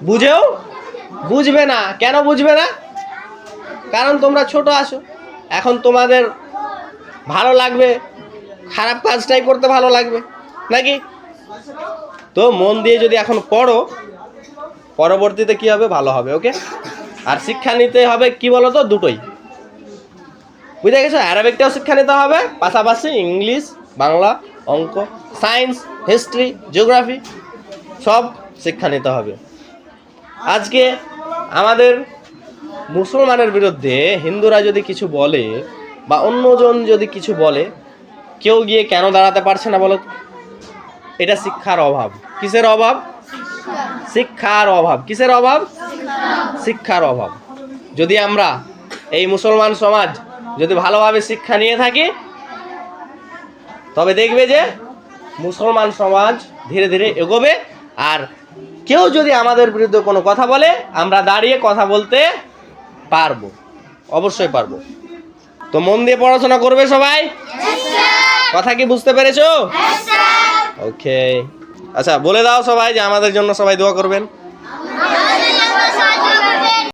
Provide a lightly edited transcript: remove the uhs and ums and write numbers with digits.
বুঝেও বুঝবে না। কেন বুঝবে না? কারণ তোমরা ছোট আছো। এখন তোমাদের ভালো লাগবে খারাপ কাজটাই করতে ভালো লাগবে নাকি? তো মন দিয়ে যদি এখন পড়ো, পরবর্তীতে কি হবে? ভালো হবে। ওকে। আর শিক্ষা নিতে হবে কি বলো তো? দুটোই। বুঝে গেছো? অ্যারাবিকটাও শিক্ষা নিতে হবে, পাশাপাশি ইংলিশ, বাংলা, অঙ্ক, সায়েন্স, হিস্ট্রি, জিওগ্রাফি সব শিক্ষা নিতে হবে। আজকে আমাদের মুসলমানের বিরুদ্ধে হিন্দুরা যদি কিছু বলে বা অন্যজন যদি কিছু বলে, কেউ গিয়ে কেন দাঁড়াতে পারছে না বলো? এটা শিক্ষার অভাব। কিসের অভাব? শিক্ষার অভাব। কিসের অভাব? শিক্ষার অভাব। যদি আমরা এই মুসলমান সমাজ যদি ভালোভাবে শিক্ষা নিয়ে থাকি, তবে দেখবে যে মুসলমান সমাজ ধীরে ধীরে এগোবে। আর কেউ যদি আমাদের বিরুদ্ধে কোনো কথা বলে, আমরা দাঁড়িয়ে কথা বলতে পারবো, অবশ্যই পারবো। তো মন দিয়ে পড়াশোনা করবে সবাই। কথা কি বুঝতে পেরেছো? ওকে। আচ্ছা, বলে দাও সবাই যে আমাদের জন্য সবাই দোয়া করবেন।